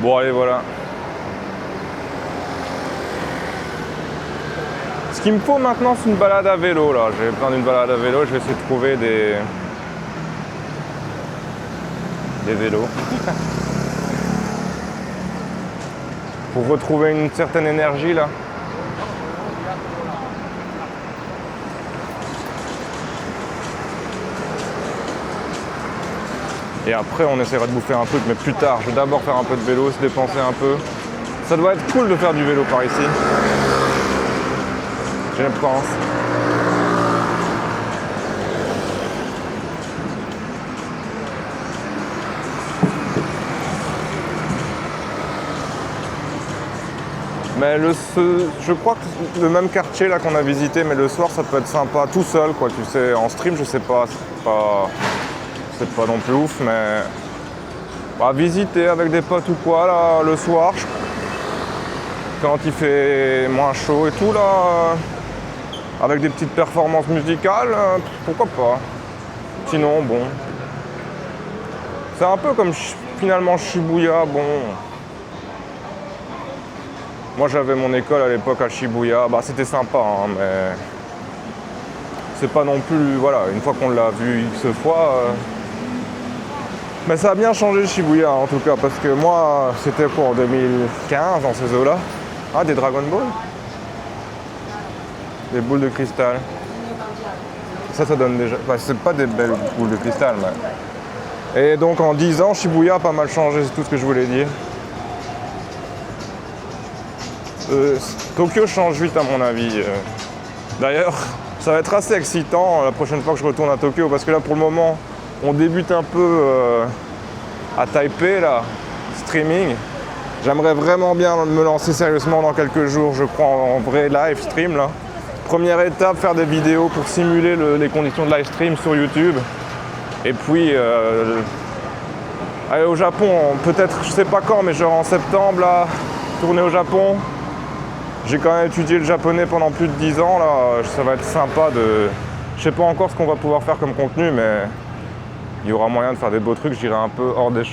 Bon allez voilà. Ce qu'il me faut maintenant c'est une balade à vélo là. J'ai besoin d'une balade à vélo, je vais essayer de trouver des vélos. Pour retrouver une certaine énergie là. Et après on essaiera de bouffer un truc, mais plus tard. Je vais d'abord faire un peu de vélo, se dépenser un peu. Ça doit être cool de faire du vélo par ici. Je pense. Mais je crois que le même quartier là qu'on a visité, mais le soir ça peut être sympa tout seul quoi, tu sais, en stream je sais pas, c'est pas non plus ouf, mais bah, visiter avec des potes ou quoi là le soir, quand il fait moins chaud et tout là, avec des petites performances musicales, pourquoi pas. Sinon bon, c'est un peu comme finalement Shibuya, bon. Moi j'avais mon école à l'époque à Shibuya, bah c'était sympa hein, mais c'est pas non plus, voilà, une fois qu'on l'a vu X fois. Mais ça a bien changé Shibuya en tout cas, parce que moi c'était quoi en 2015 dans ces eaux-là. Ah des Dragon Ball. Des boules de cristal. Ça donne déjà. Enfin, c'est pas des belles boules de cristal mais. Et donc en 10 ans Shibuya a pas mal changé, c'est tout ce que je voulais dire. Tokyo change vite à mon avis. D'ailleurs, ça va être assez excitant la prochaine fois que je retourne à Tokyo parce que là pour le moment, on débute un peu à Taipei là, streaming. J'aimerais vraiment bien me lancer sérieusement dans quelques jours, je crois, en vrai live stream là. Première étape, faire des vidéos pour simuler les conditions de live stream sur YouTube. Et puis aller au Japon, peut-être, je sais pas quand, mais genre en septembre là, tourner au Japon. J'ai quand même étudié le japonais pendant plus de 10 ans, là, ça va être sympa de... Je sais pas encore ce qu'on va pouvoir faire comme contenu, mais il y aura moyen de faire des beaux trucs, j'irai un peu hors des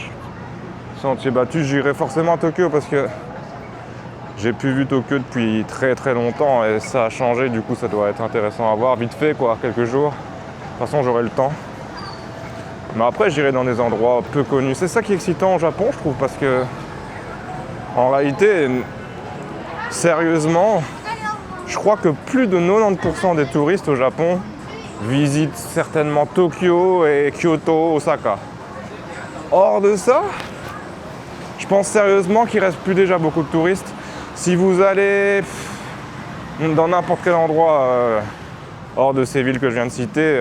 sentiers battus. J'irai forcément à Tokyo parce que j'ai plus vu Tokyo depuis très très longtemps et ça a changé, du coup ça doit être intéressant à voir, vite fait quoi, quelques jours. De toute façon j'aurai le temps. Mais après j'irai dans des endroits peu connus. C'est ça qui est excitant au Japon je trouve, parce que en réalité... Sérieusement, je crois que plus de 90% des touristes au Japon visitent certainement Tokyo et Kyoto, Osaka. Hors de ça, je pense sérieusement qu'il ne reste plus déjà beaucoup de touristes. Si vous allez dans n'importe quel endroit hors de ces villes que je viens de citer,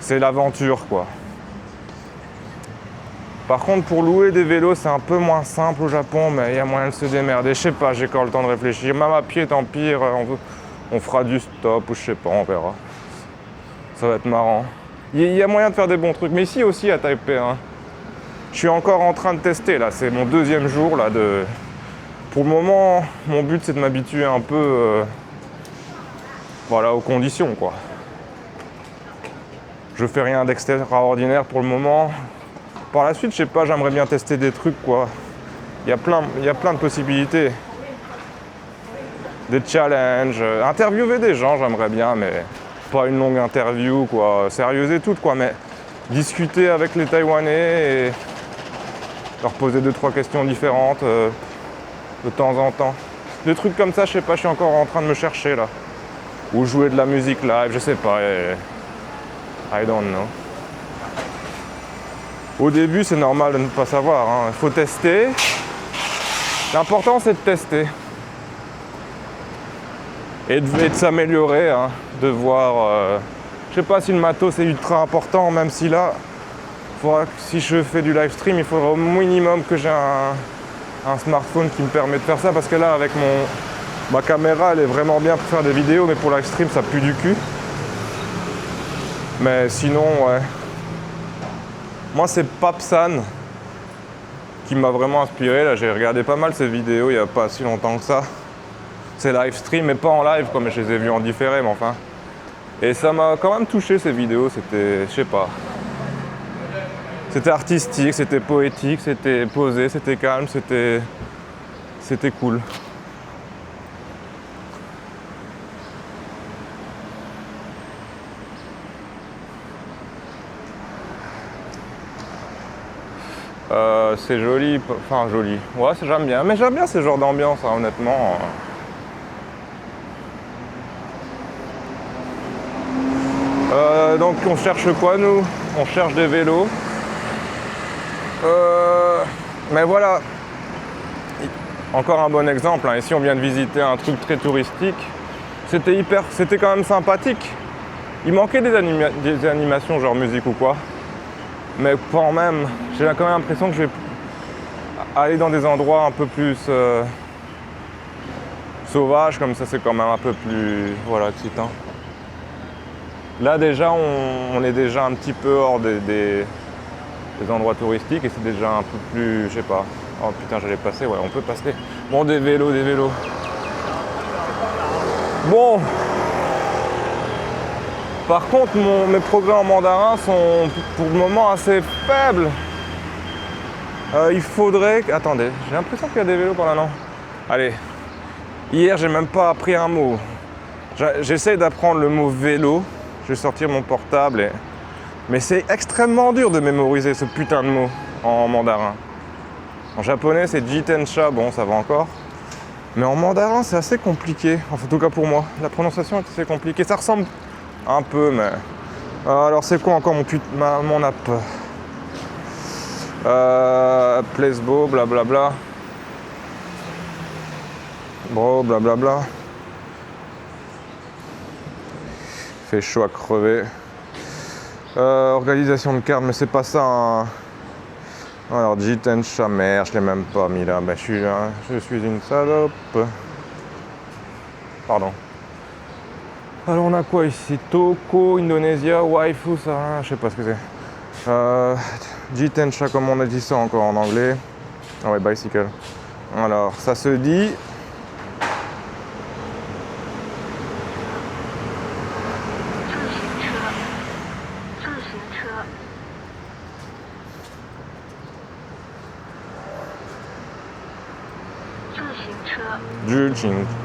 c'est l'aventure quoi. Par contre, pour louer des vélos, c'est un peu moins simple au Japon, mais il y a moyen de se démerder. Je sais pas, j'ai encore le temps de réfléchir. Même à pied, tant pire, on fera du stop ou je sais pas, on verra. Ça va être marrant. Il y a moyen de faire des bons trucs, mais ici aussi à Taipei. Hein. Je suis encore en train de tester, là. C'est mon deuxième jour, là, de... Pour le moment, mon but, c'est de m'habituer un peu voilà, aux conditions, quoi. Je fais rien d'extraordinaire pour le moment. Par la suite, je sais pas, j'aimerais bien tester des trucs quoi. Il y a plein de possibilités. Des challenges, interviewer des gens, j'aimerais bien, mais pas une longue interview quoi, sérieuse et toute quoi, mais discuter avec les Taïwanais et leur poser 2-3 questions différentes de temps en temps. Des trucs comme ça, je sais pas, je suis encore en train de me chercher là. Ou jouer de la musique live, je sais pas. I don't know. Au début, c'est normal de ne pas savoir. Il faut tester. L'important, c'est de tester. Et de s'améliorer. Hein, de voir... je sais pas si le matos est ultra important, même si là, si je fais du live stream, il faudra au minimum que j'ai un smartphone qui me permet de faire ça. Parce que là, avec ma caméra, elle est vraiment bien pour faire des vidéos, mais pour live stream, ça pue du cul. Mais sinon, ouais. Moi, c'est Papsan qui m'a vraiment inspiré. Là, j'ai regardé pas mal ses vidéos il n'y a pas si longtemps que ça. C'est live stream, mais pas en live, quoi, mais je les ai vus en différé, mais enfin. Et ça m'a quand même touché ces vidéos. C'était, je sais pas. C'était artistique, c'était poétique, c'était posé, c'était calme, c'était cool. C'est joli, enfin joli. Ouais, j'aime bien. Mais j'aime bien ce genre d'ambiance, hein, honnêtement. Donc on cherche quoi nous? On cherche des vélos. Mais voilà. Encore un bon exemple. Hein. Ici on vient de visiter un truc très touristique. C'était quand même sympathique. Il manquait des animations genre musique ou quoi. Mais quand même, j'ai quand même l'impression que je vais aller dans des endroits un peu plus sauvages, comme ça c'est quand même un peu plus excitant. Là déjà on est déjà un petit peu hors des endroits touristiques et c'est déjà un peu plus, je sais pas. Oh putain, j'allais passer, ouais, on peut passer. Bon, des vélos. Bon. Par contre, mes progrès en mandarin sont pour le moment assez faibles. Il faudrait... Attendez, j'ai l'impression qu'il y a des vélos par là, non? Allez. Hier, j'ai même pas appris un mot. J'essaie d'apprendre le mot vélo. Je vais sortir mon portable. Mais c'est extrêmement dur de mémoriser ce putain de mot en mandarin. En japonais, c'est jitensha, bon, ça va encore. Mais en mandarin, c'est assez compliqué. Enfin, en tout cas pour moi. La prononciation est assez compliquée. Ça ressemble un peu, mais... alors, c'est quoi encore mon app? Placebo, blablabla. Bro, blablabla. Fait chaud à crever. Organisation de carte, mais c'est pas ça. Hein. Alors, jitensha, merde, je l'ai même pas mis là. Ben, je suis une salope. Pardon. Alors, on a quoi ici? Toko, Indonésia, waifu, ça, je sais pas ce que c'est. Jitensha, comme on a dit ça encore en anglais. Ah ouais, bicycle. Alors, ça se dit...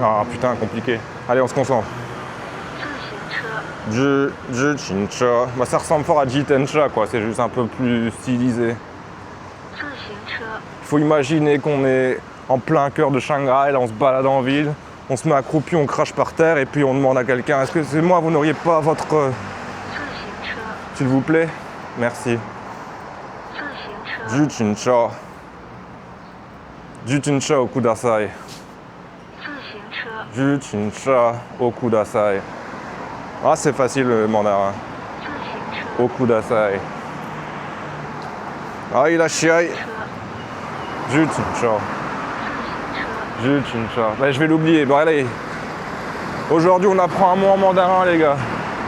Ah putain, compliqué. Allez, on se concentre. Bah, ça ressemble fort à jitensha, quoi. C'est juste un peu plus stylisé. Il faut imaginer qu'on est en plein cœur de Shanghai, là on se balade en ville, on se met accroupi, on crache par terre et puis on demande à quelqu'un: est-ce que c'est moi, vous n'auriez pas votre... S'il vous plaît? Merci. Jitensha. Jitensha okudasai. Jitensha okudasai. Ah, c'est facile le mandarin. Okudasai. Ah, il a chiaï. Jitensha. Ben, je vais l'oublier. Bon, allez. Aujourd'hui, on apprend un mot en mandarin, les gars.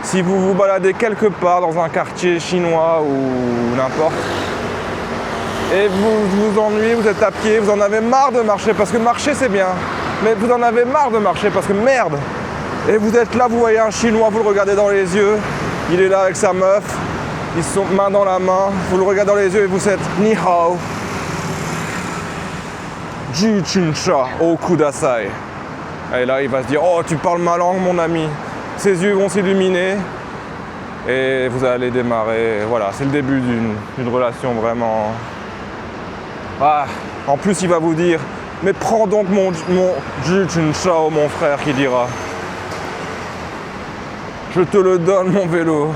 Si vous vous baladez quelque part dans un quartier chinois ou n'importe, et vous vous ennuyez, vous êtes à pied, vous en avez marre de marcher, parce que marcher c'est bien, mais vous en avez marre de marcher parce que merde. Et vous êtes là, vous voyez un Chinois, vous le regardez dans les yeux, il est là avec sa meuf, ils sont main dans la main, vous le regardez dans les yeux et vous êtes ni hao. Jitensha okudasai. Et là, il va se dire: oh, tu parles ma langue, mon ami. Ses yeux vont s'illuminer et vous allez démarrer. Voilà, c'est le début d'une relation vraiment. Ah, en plus, il va vous dire: mais prends donc mon jitensha, mon frère, qui dira. Je te le donne, mon vélo.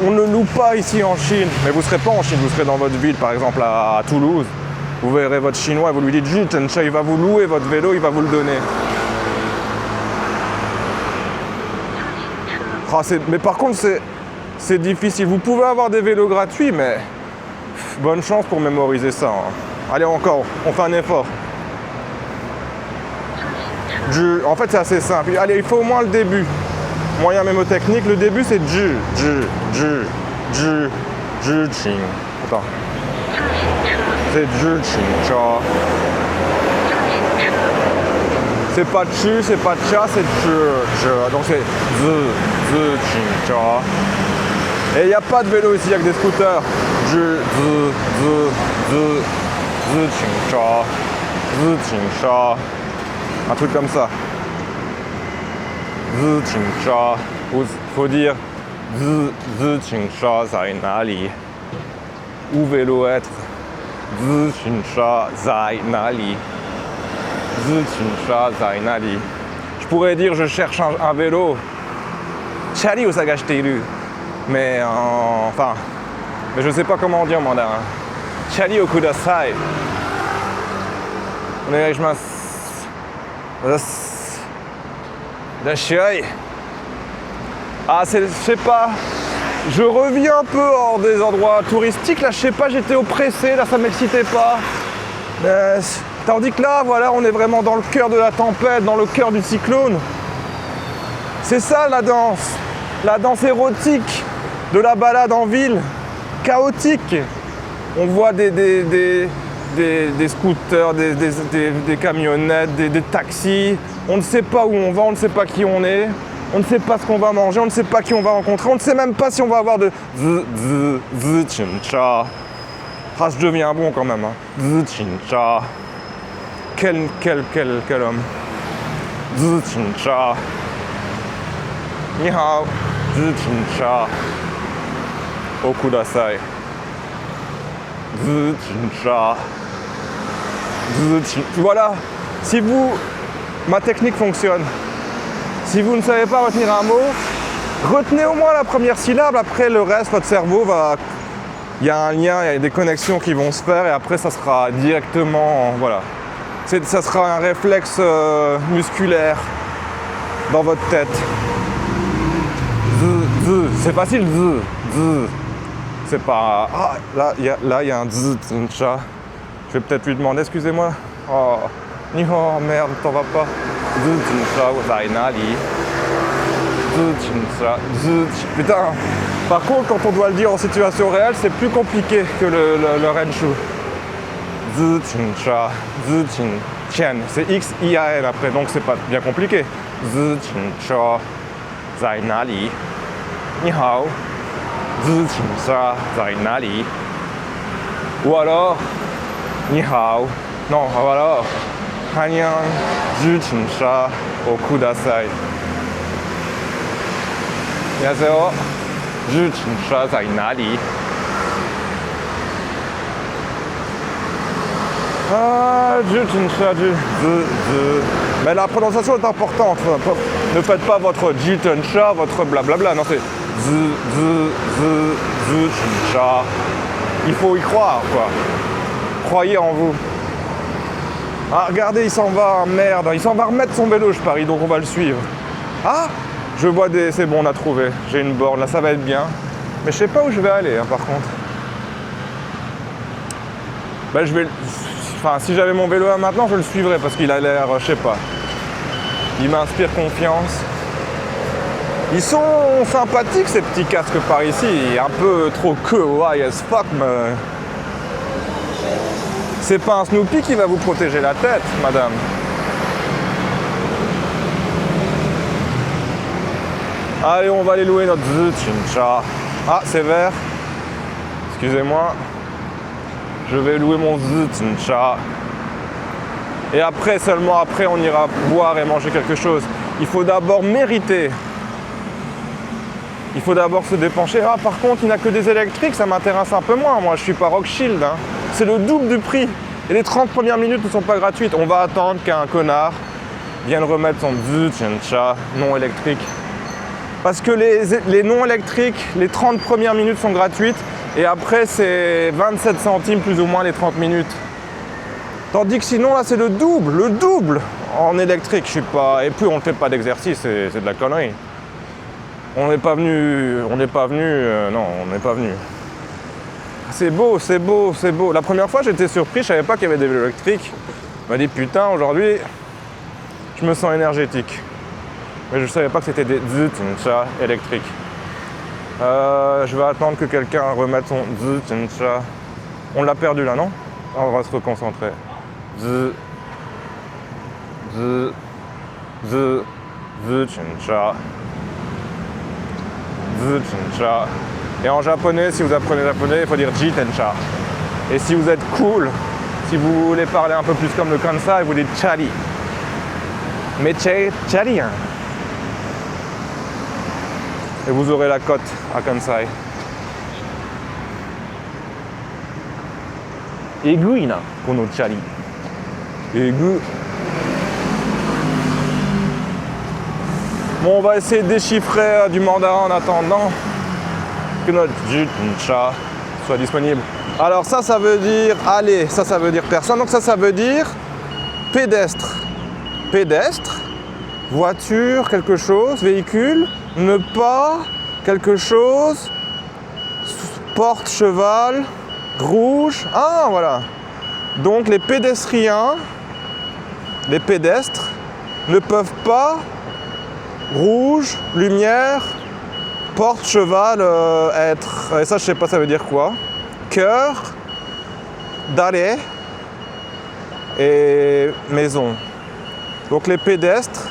On ne loue pas ici en Chine. Mais vous ne serez pas en Chine, vous serez dans votre ville, par exemple à Toulouse. Vous verrez votre chinois et vous lui dites jitensha, il va vous louer votre vélo, il va vous le donner. Ah, mais par contre, c'est difficile. Vous pouvez avoir des vélos gratuits, mais bonne chance pour mémoriser ça. Hein. Allez, encore, on fait un effort. En fait, c'est assez simple. Allez, il faut au moins le début. Moyen mémotechnique, le début c'est ching. Attends. C'est jitensha. C'est pas chu, c'est pas cha, c'est je. Donc c'est jitensha. Et il n'y a pas de vélo ici, il n'y a que des scooters. Un truc comme ça. Faut dire où vélo être. Je pourrais dire je cherche un vélo. Chari osagashiteiru. Mais mais je sais pas comment on dit en mandarin. Chari o kudasai. Ah, je sais pas. Je reviens un peu hors des endroits touristiques. Là, je sais pas, j'étais oppressé. Là, ça m'excitait pas. Tandis que là, voilà, on est vraiment dans le cœur de la tempête, dans le cœur du cyclone. C'est ça la danse. La danse érotique de la balade en ville. Chaotique. On voit des scooters, des camionnettes, des taxis. On ne sait pas où on va, on ne sait pas qui on est. On ne sait pas ce qu'on va manger, on ne sait pas qui on va rencontrer. On ne sait même pas si on va avoir de chincha. Ah, je deviens bon quand même. Chincha. Quel homme. Chincha. Ni hao. Chincha. Okudasai. Voilà, si ma technique fonctionne. Si vous ne savez pas retenir un mot, retenez au moins la première syllabe, après le reste, votre cerveau va... Il y a un lien, il y a des connexions qui vont se faire et après ça sera directement... Voilà. Ça sera un réflexe musculaire dans votre tête. C'est facile, c'est pas... Ah, là, il y a un chat. Je vais peut-être lui demander, excusez-moi. Oh, Niho, merde, t'en vas pas. Putain, par contre, quand on doit le dire en situation réelle, c'est plus compliqué que le Renshu. C'est X-I-A-N après, donc c'est pas bien compliqué. Ni hao. Ou alors, ni hao. Non, ou alors, Hanyan Juchinsha o kudasai. Yaseo Juchinsha zai nari. Ah, Juchinsha, mais la prononciation est importante. Ne faites pas votre Juchinsha, votre blablabla. Non, c'est Juchinsha. Il faut y croire, quoi. Croyez en vous. Ah, regardez, il s'en va, merde. Il s'en va remettre son vélo, je parie, donc on va le suivre. Ah, je vois des... C'est bon, on a trouvé. J'ai une borne, là, ça va être bien. Mais je sais pas où je vais aller, hein, par contre. Ben, je vais... Enfin, si j'avais mon vélo là maintenant, je le suivrais, parce qu'il a l'air, je sais pas. Il m'inspire confiance. Ils sont sympathiques, ces petits casques par ici. Un peu trop kawaii as fuck, mais... C'est pas un Snoopy qui va vous protéger la tête, madame. Allez, on va aller louer notre Zuchincha. Ah, c'est vert. Excusez-moi. Je vais louer mon Zuchincha. Et après, seulement après, on ira boire et manger quelque chose. Il faut d'abord mériter. Il faut d'abord se dépencher. Ah, par contre, il n'a que des électriques, ça m'intéresse un peu moins. Moi, je suis pas Rockshield, hein. C'est le double du prix. Et les 30 premières minutes ne sont pas gratuites. On va attendre qu'un connard vienne remettre son Zuchincha non électrique. Parce que les non électriques, les 30 premières minutes sont gratuites. Et après, c'est 27 centimes plus ou moins les 30 minutes. Tandis que sinon, là, c'est le double en électrique. Je suis pas... Et puis, on ne fait pas d'exercice, c'est de la connerie. On n'est pas venu... Non, on n'est pas venu. C'est beau, c'est beau, c'est beau. La première fois, j'étais surpris, je savais pas qu'il y avait des vélos électriques. Je me dis, putain, aujourd'hui, je me sens énergétique. Mais je savais pas que c'était des Zuchincha électriques. Je vais attendre que quelqu'un remette son Zuchincha. On l'a perdu là, non? On va se reconcentrer. Zuchincha. Et en japonais, si vous apprenez le japonais, il faut dire jitensha. Et si vous êtes cool, si vous voulez parler un peu plus comme le Kansai, vous dites chari. Mais chari, hein. Et vous aurez la cote à Kansai. Aiguille, na, kono chari. Aigu. Bon, on va essayer de déchiffrer du mandarin en attendant que notre jitensha soit disponible. Alors ça veut dire aller, ça veut dire personne. Donc ça veut dire pédestre. Pédestre, voiture, quelque chose, véhicule, ne pas, quelque chose, porte, cheval, rouge. Ah, voilà. Donc les pédestriens, les pédestres, ne peuvent pas, rouge, lumière, porte, cheval, être. Et ça, je sais pas, ça veut dire quoi. Cœur, dare et maison. Donc les pédestres,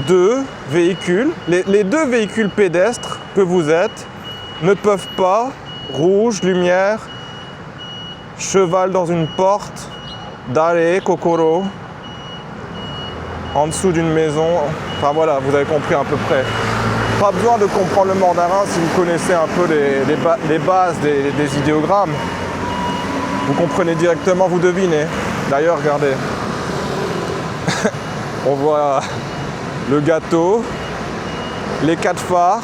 deux véhicules, les deux véhicules pédestres que vous êtes ne peuvent pas, rouge, lumière, cheval dans une porte, dare, kokoro, en dessous d'une maison. Enfin voilà, vous avez compris à peu près. Pas besoin de comprendre le mandarin si vous connaissez un peu les bases des idéogrammes. Vous comprenez directement, vous devinez. D'ailleurs, regardez. On voit le gâteau, les 4 phares.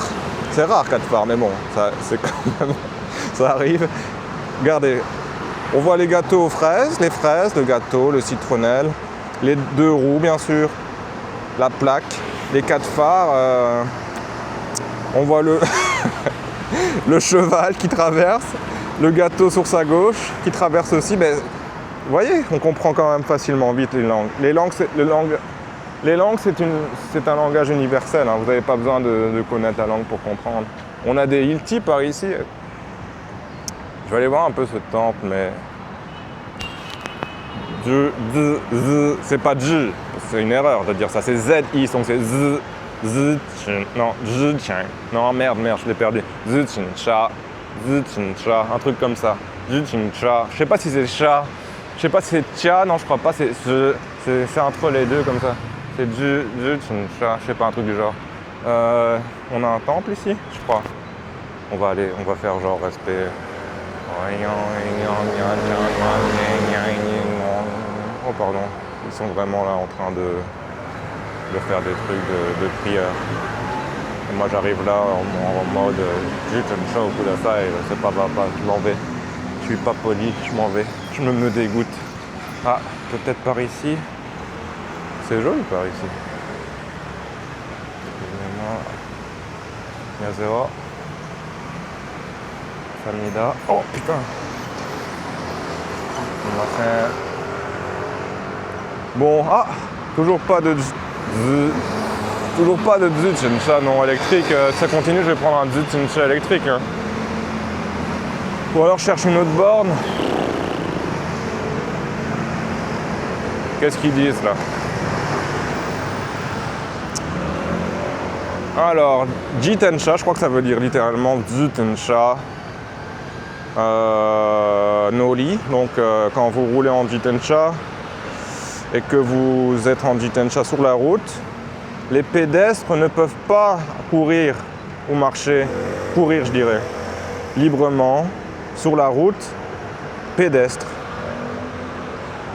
C'est rare 4 phares, mais bon, c'est quand même, ça arrive. Regardez, on voit les gâteaux aux fraises, le gâteau, le citronnelle, les 2 roues bien sûr, la plaque, les 4 phares. On voit le cheval qui traverse, le gâteau sur sa gauche qui traverse aussi. Mais vous voyez, on comprend quand même facilement vite les langues. Les langues, c'est un langage universel. Hein. Vous n'avez pas besoin de connaître la langue pour comprendre. On a des iltis par ici. Je vais aller voir un peu ce temple, mais c'est pas J. C'est une erreur de dire ça. C'est Z-I, donc c'est Z. Non, non, merde, je l'ai perdu. Zutensha, un truc comme ça. Zutensha, je sais pas si c'est chat, je sais pas si c'est tcha, non, je crois pas, c'est entre les deux comme ça. C'est Zutensha, je sais pas, un truc du genre. On a un temple ici, je crois. On va faire genre respect. Oh, pardon, ils sont vraiment là en train de faire des trucs de prière. Et moi j'arrive là en mode Jitensha au Kudasai, c'est pas, je m'en vais. Je suis pas poli, je m'en vais. Je me dégoûte. Ah, peut-être par ici. C'est joli par ici. Excusez-moi. Yaseo. Samida. Oh putain. Bon, ah, toujours pas de Jitensha non électrique. Ça continue, je vais prendre un Jitensha électrique. Hein. Ou alors je cherche une autre borne. Qu'est-ce qu'ils disent là? Alors, Jitensha, je crois que ça veut dire littéralement Jitensha Nori. Donc quand vous roulez en Jitensha et que vous êtes en Jitensha sur la route, les pédestres ne peuvent pas courir ou marcher, courir je dirais, librement sur la route pédestre.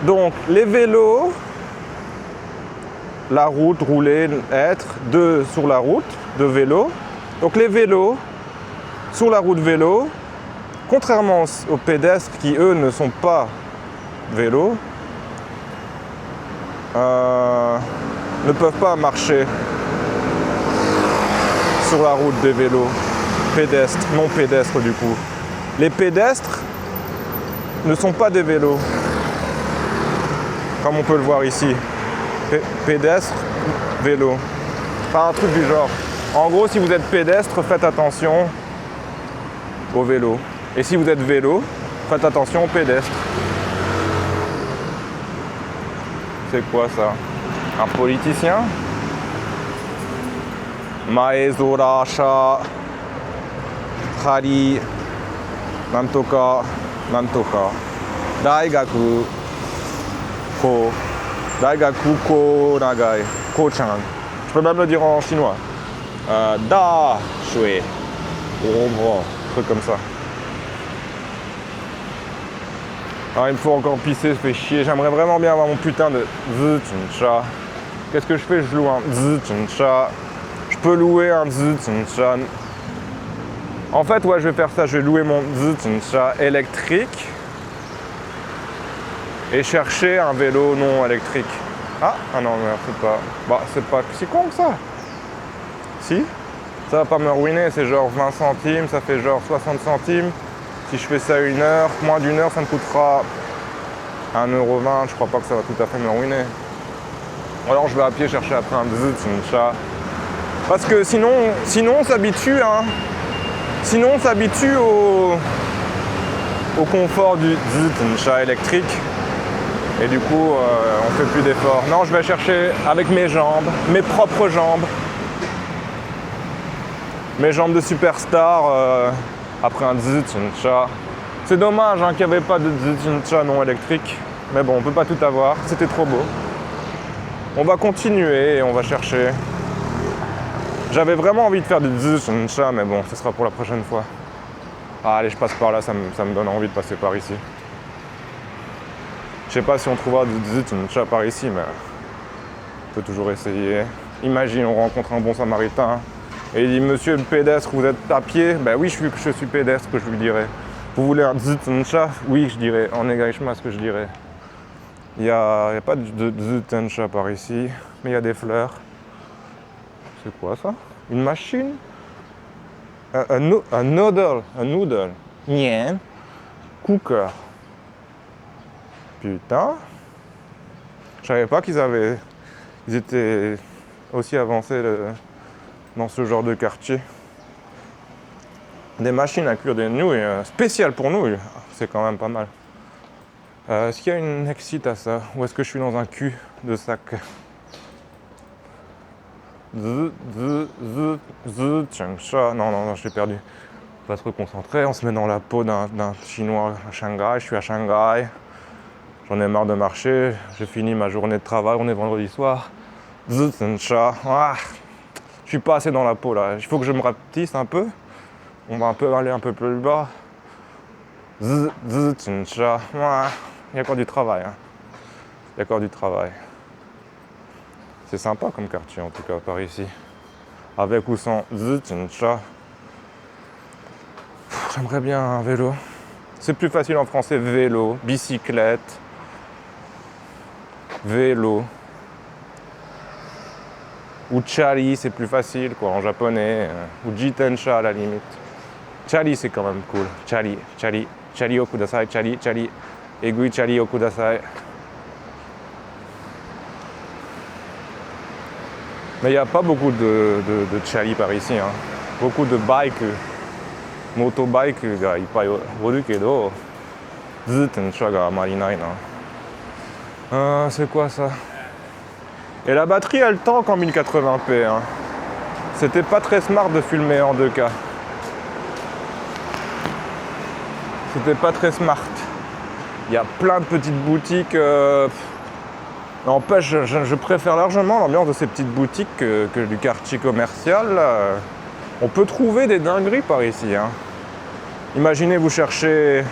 Donc les vélos, la route, rouler, être, deux sur la route, de vélo. Donc les vélos, sur la route vélo, contrairement aux pédestres qui eux ne sont pas vélos, ne peuvent pas marcher sur la route des vélos, pédestres, non pédestres du coup. Les pédestres ne sont pas des vélos, comme on peut le voir ici. Pédestre, vélo. Enfin un truc du genre. En gros, si vous êtes pédestre, faites attention au vélo. Et si vous êtes vélo, faites attention aux pédestres. C'est quoi ça? Un politicien? Maezorasha, Hari, Nantoka, Nantoka, Daigaku, Ko, Daigaku Ko Nagai, Ko-chan. Je peux même le dire en chinois. Da, Shui, un truc comme ça. Alors il me faut encore pisser, ça fait chier. J'aimerais vraiment bien avoir mon putain de Zutensha. Qu'est-ce que je fais? Je loue un Zutensha. Je peux louer un Zutensha. En fait, ouais, je vais faire ça. Je vais louer mon Zutensha électrique et chercher un vélo non électrique. Ah non, mais c'est pas. Bah, c'est pas si con que ça. Si? Ça va pas me ruiner. C'est genre 20 centimes, ça fait genre 60 centimes. Si je fais ça une heure, moins d'une heure, ça me coûtera 1,20 €. Je crois pas que ça va tout à fait me ruiner. Alors je vais à pied chercher après un Zutensha. Parce que sinon on s'habitue, hein. Sinon on s'habitue au confort du Zutensha électrique. Et du coup, on fait plus d'efforts. Non, je vais chercher avec mes jambes, mes propres jambes. Mes jambes de superstar. Après un Zutensha. C'est dommage hein, qu'il n'y avait pas de Zutensha non électrique. Mais bon, on peut pas tout avoir. C'était trop beau. On va continuer et on va chercher. J'avais vraiment envie de faire du Zutensha, mais bon, ce sera pour la prochaine fois. Ah, allez, je passe par là, ça me donne envie de passer par ici. Je sais pas si on trouvera du Zutensha par ici, mais on peut toujours essayer. Imagine, on rencontre un bon samaritain. Et il dit, monsieur le pédestre, vous êtes à pied? Ben oui, je suis pédestre, que je lui dirais. Vous voulez un Zutensha? Oui, je dirais. En Egaishima, ce que je dirais. Il n'y a pas de Zutensha par ici, mais il y a des fleurs. C'est quoi ça? Une machine? Un noodle. Nien. Cooker. Putain. Je savais pas qu'ils étaient aussi avancés dans ce genre de quartier. Des machines à cuire des nouilles, spéciales pour nouilles, c'est quand même pas mal. Est-ce qu'il y a une exit à ça? Ou est-ce que je suis dans un cul de sac? Zutensha. Non, je l'ai perdu. On va se reconcentrer, on se met dans la peau d'un chinois à Shanghai. Je suis à Shanghai. J'en ai marre de marcher. J'ai fini ma journée de travail, on est vendredi soir. Zutensha. Je suis pas assez dans la peau là. Il faut que je me rapetisse un peu. On va aller un peu plus bas. Zutensha. Il y a encore du travail. Hein. Il y a encore du travail. C'est sympa comme quartier en tout cas par ici. Avec ou sans Zutensha. J'aimerais bien un vélo. C'est plus facile en français, vélo, bicyclette, vélo. Ou chari, c'est plus facile quoi en japonais. Ou jitensha à la limite. Chari c'est quand même cool. Chari o kudasai, chari. Egui chari o kudasai. Mais il n'y a pas beaucoup de chari par ici. Hein. Beaucoup de bikes. Motobike ga ippai oru kedo, Zutensha ga amari nai na. C'est quoi ça? Et la batterie elle tank en 1080p. Hein. C'était pas très smart de filmer en 2K. C'était pas très smart. Il y a plein de petites boutiques. N'empêche, je préfère largement l'ambiance de ces petites boutiques que du quartier commercial. On peut trouver des dingueries par ici. Hein. Imaginez, vous cherchez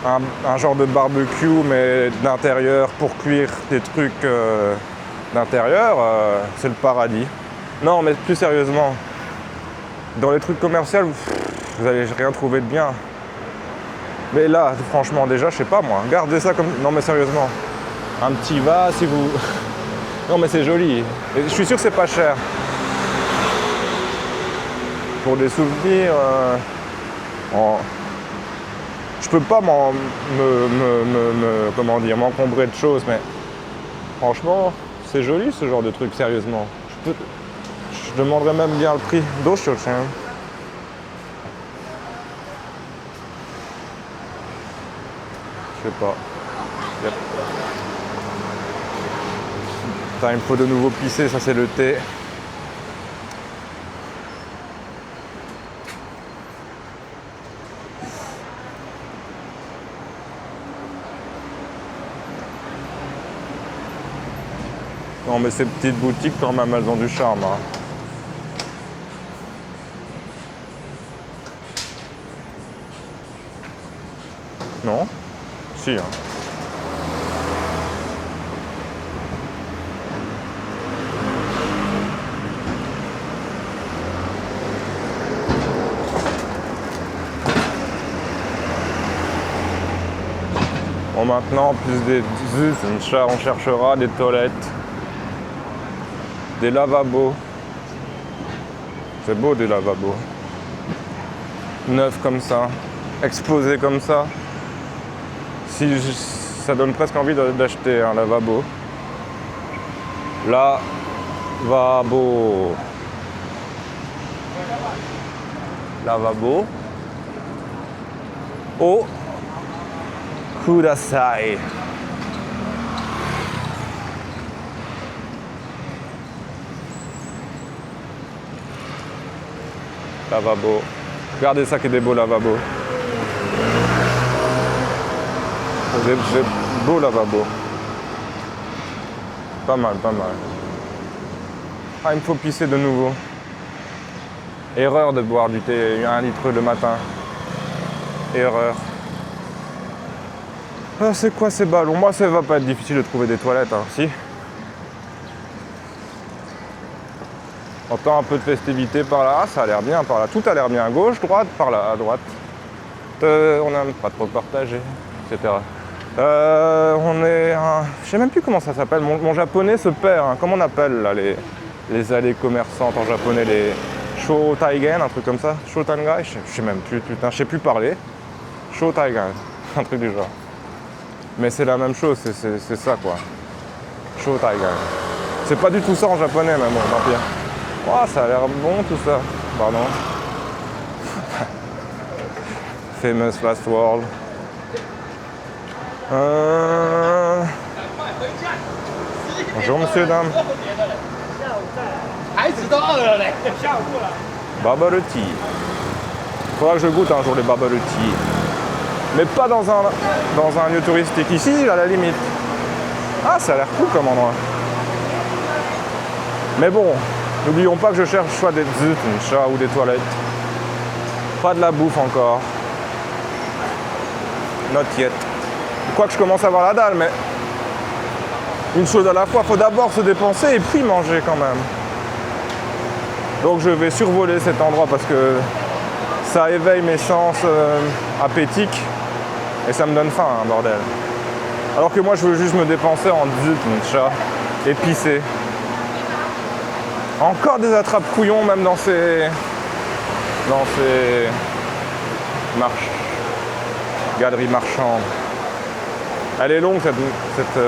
un genre de barbecue, mais d'intérieur, pour cuire des trucs d'intérieur, c'est le paradis. Non, mais plus sérieusement, dans les trucs commerciaux, vous allez rien trouver de bien. Mais là, franchement, déjà, je sais pas moi, gardez ça comme... Non, mais sérieusement, un petit vase, si vous... Non, mais c'est joli. Et je suis sûr que c'est pas cher. Pour des souvenirs... Je peux pas m'encombrer de choses, mais franchement, c'est joli ce genre de truc, sérieusement. Je demanderais même bien le prix. Doshoshin. Je sais pas. Yep. Putain, il me faut de nouveau pisser, ça c'est le thé. Non mais ces petites boutiques quand même, elles ont du charme. Hein. Non? Si. Hein. Bon maintenant, en plus des on cherchera des toilettes, des lavabos. C'est beau des lavabos. Neufs comme ça, exposés comme ça. Ça donne presque envie d'acheter un lavabo. Lavabo. Lavabo. Oh. Kudasai. Lavabo. Regardez ça qui est des beaux lavabos. Des beaux lavabos. Pas mal, pas mal. Ah, il me faut pisser de nouveau. Erreur de boire du thé 1 litre le matin. Erreur. Ah, c'est quoi ces ballons? Moi, ça va pas être difficile de trouver des toilettes, hein, si. Entend un peu de festivité par là, ça a l'air bien par là. Tout a l'air bien. Gauche, droite, par là, à droite. On n'a pas trop partagé, etc. On est je sais même plus comment ça s'appelle. Mon japonais se perd. Hein. Comment on appelle là, les allées commerçantes en japonais, les Shōtaigen, un truc comme ça. Shōtangai, je sais même plus. Putain, je sais plus parler. Shōtaigen, un truc du genre. Mais c'est la même chose, c'est ça quoi. Shōtaigen. C'est pas du tout ça en japonais, mais bon, tant pis. Oh, ça a l'air bon tout ça. Pardon. Famous Last World. Bonjour monsieur, dame. Bubble tea. Faudra que je goûte un jour les bubble tea. Mais pas dans un lieu touristique. Ici, à la limite. Ah, ça a l'air cool comme endroit. Mais bon, n'oublions pas que je cherche soit des chat ou des toilettes. Pas de la bouffe encore. Not yet. Quoique je commence à avoir la dalle, mais une chose à la fois, faut d'abord se dépenser et puis manger quand même. Donc je vais survoler cet endroit parce que ça éveille mes sens appétiques et ça me donne faim, hein, bordel. Alors que moi je veux juste me dépenser en chat et pisser. Encore des attrape-couillons même dans ces galeries marchandes. Elle est longue cette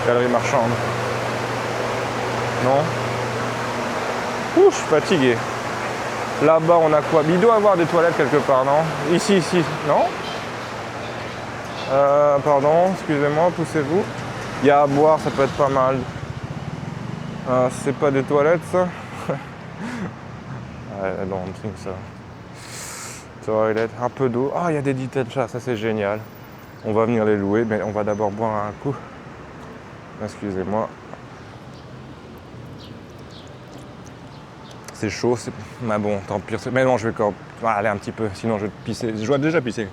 galerie marchande. Non? Ouh, je suis fatigué. Là-bas, on a quoi? Il doit y avoir des toilettes quelque part, non? Ici, non? Pardon, excusez-moi, poussez-vous. Il y a à boire, ça peut être pas mal. C'est pas des toilettes, ça? I don't think so. Toilette, un peu d'eau. Ah, il y a des details chats, ça c'est génial. On va venir les louer, mais on va d'abord boire un coup. Excusez-moi. C'est chaud, mais bon, tant pis. Mais non, je vais quand même aller un petit peu, sinon je vais pisser. Je dois déjà pisser.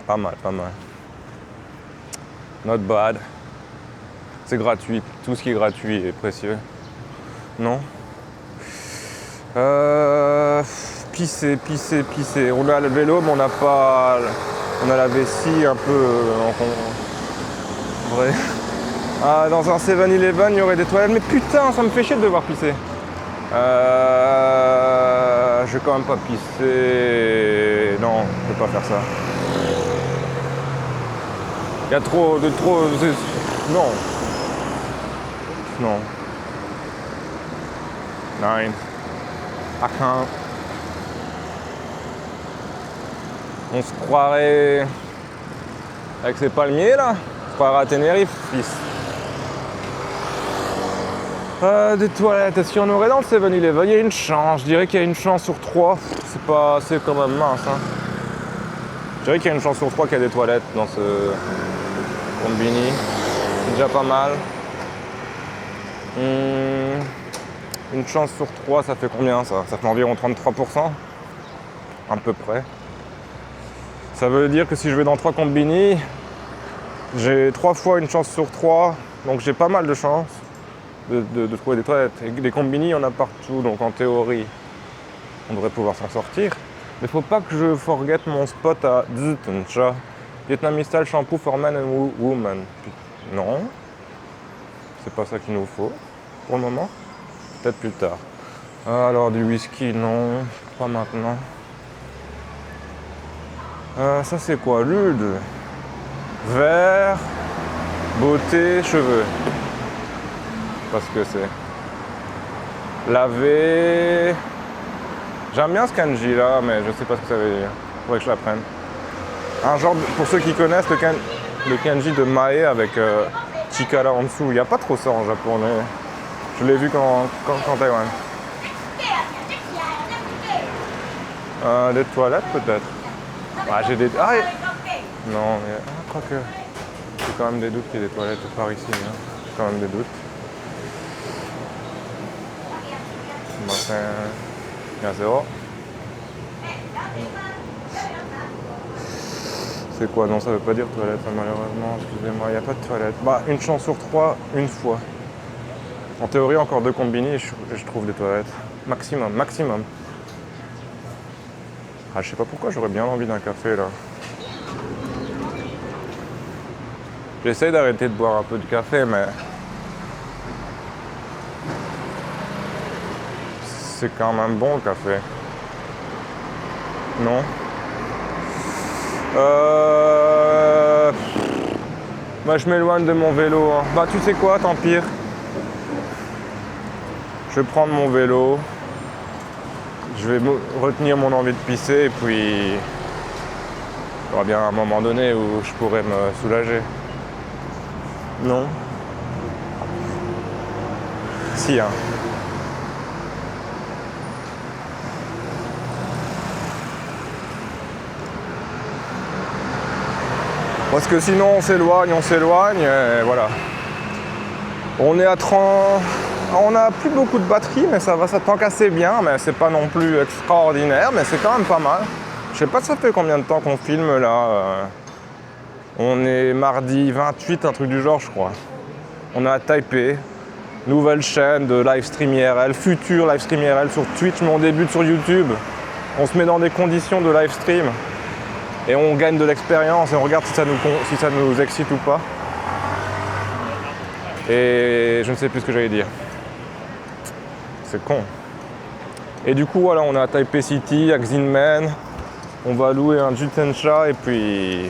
Pas mal, pas mal. Not bad. C'est gratuit. Tout ce qui est gratuit est précieux. Non? Pisser. On a le vélo, mais on n'a pas. On a la vessie un peu. Vrai. Ah, dans un 7-Eleven, il y aurait des toilettes. Mais putain, ça me fait chier de devoir pisser. Je vais quand même pas pisser. Non, je peux pas faire ça. Il y a trop. Non. Non. Nine. I can't. On se croirait avec ces palmiers là. On se croirait à Tenerife, fils. Des toilettes, est-ce qu'il y en aurait dans le 7-Eleven? Il y a une chance, je dirais qu'il y a une chance sur 3. C'est quand même mince. Hein. Je dirais qu'il y a une chance sur 3 qu'il y a des toilettes dans ce combini. C'est déjà pas mal. Une chance sur 3, ça fait combien ça? Ça fait environ 33%. À peu près. Ça veut dire que si je vais dans 3 combini, j'ai 3 fois une chance sur 3. Donc j'ai pas mal de chances de trouver des toilettes. Et des combini, il y en a partout. Donc en théorie, on devrait pouvoir s'en sortir. Mais faut pas que je forget mon spot à Ztencha. Vietnamese style shampoo for men and women. Non. C'est pas ça qu'il nous faut. Pour le moment. Peut-être plus tard. Alors du whisky, non. Pas maintenant. Ça c'est quoi? Lude. Vert. Beauté, cheveux. Parce que c'est. Laver. J'aime bien ce kanji là, mais je sais pas ce que ça veut dire. Faudrait que je l'apprenne. Un genre, pour ceux qui connaissent, le kanji de Mae avec Chikara en dessous. Il n'y a pas trop ça en japonais. Je l'ai vu quand Taïwan. Des toilettes peut-être. Ah, j'ai des. Ah, non, mais je crois que j'ai quand même des doutes qu'il y ait des toilettes par ici. Hein. J'ai quand même des doutes. Bon, c'est c'est quoi? Non, ça veut pas dire toilette, malheureusement. Excusez-moi, il n'y a pas de toilette. Bah, une chance sur 3, une fois. En théorie, encore 2 combini et je trouve des toilettes. Maximum. Ah, je sais pas pourquoi, j'aurais bien envie d'un café, là. J'essaie d'arrêter de boire un peu de café, mais... c'est quand même bon, le café. Non? Bah, je m'éloigne de mon vélo. Hein. Bah, tu sais quoi, tant pire. Je vais prendre mon vélo. Je vais retenir mon envie de pisser et puis... il y aura bien un moment donné où je pourrais me soulager. Non? Si, hein. Parce que sinon on s'éloigne, et voilà. On est à 30... On n'a plus beaucoup de batterie, mais ça va, ça tank assez bien, mais c'est pas non plus extraordinaire, mais c'est quand même pas mal. Je sais pas ça fait combien de temps qu'on filme là. On est mardi 28, un truc du genre je crois. On est à Taipei, nouvelle chaîne de livestream IRL, futur livestream IRL sur Twitch, mais on débute sur YouTube. On se met dans des conditions de livestream. Et on gagne de l'expérience et on regarde si ça nous excite ou pas. Et je ne sais plus ce que j'allais dire. C'est con. Et du coup, voilà, on est à Taipei City, à Xinmen. On va louer un Jutensha et puis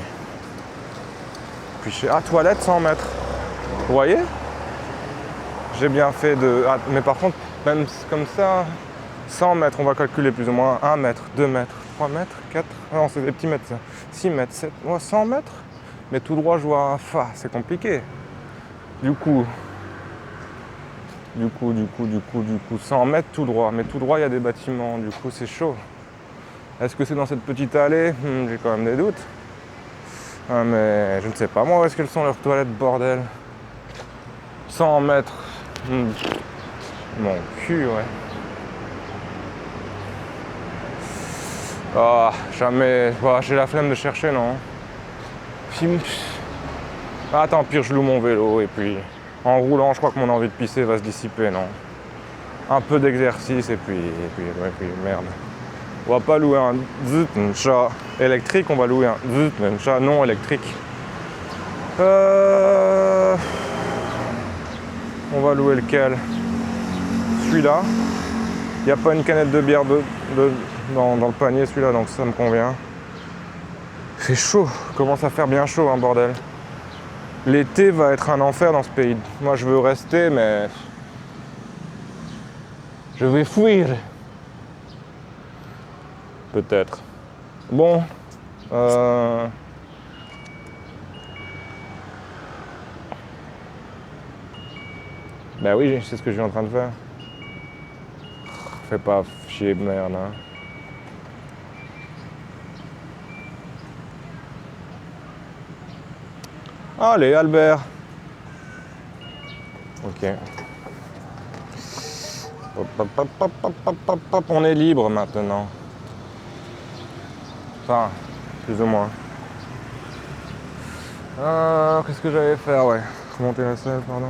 toilette 100 mètres. Vous voyez? J'ai bien fait de... Ah, mais par contre, même comme ça, 100 mètres, on va calculer plus ou moins 1 mètre, 2 mètres, 3 mètres, 4... Non, c'est des petits mètres ça. 6 mètres, 7... Ouais, 100 mètres. Mais tout droit, je vois un fa, c'est compliqué. Du coup, 100 mètres tout droit. Mais tout droit, il y a des bâtiments, du coup, c'est chaud. Est-ce que c'est dans cette petite allée? J'ai quand même des doutes. Ah, mais je ne sais pas, moi, où est-ce qu'elles sont leurs toilettes, bordel? 100 mètres. Mon cul, ouais. Ah, jamais. Bah, j'ai la flemme de chercher, non. Ah, tant pis, je loue mon vélo et puis en roulant, je crois que mon envie de pisser va se dissiper, non. Un peu d'exercice et puis merde. On va pas louer un Ztencha électrique, on va louer un Ztencha non électrique. On va louer lequel? Celui-là. Il n'y a pas une canette de bière dans le panier, celui-là, donc ça me convient. C'est chaud, commence à faire bien chaud, hein, bordel. L'été va être un enfer dans ce pays. Moi, je veux rester, mais... je vais fuir. Peut-être. Bon. Ben oui, c'est ce que je suis en train de faire. Fais pas chier, merde. Hein. Allez, Albert. Ok. Hop, hop, hop, hop, hop, hop, hop, hop. On est libre maintenant. Enfin, plus ou moins. Qu'est-ce que j'allais faire, ouais. Remonter la selle, pardon.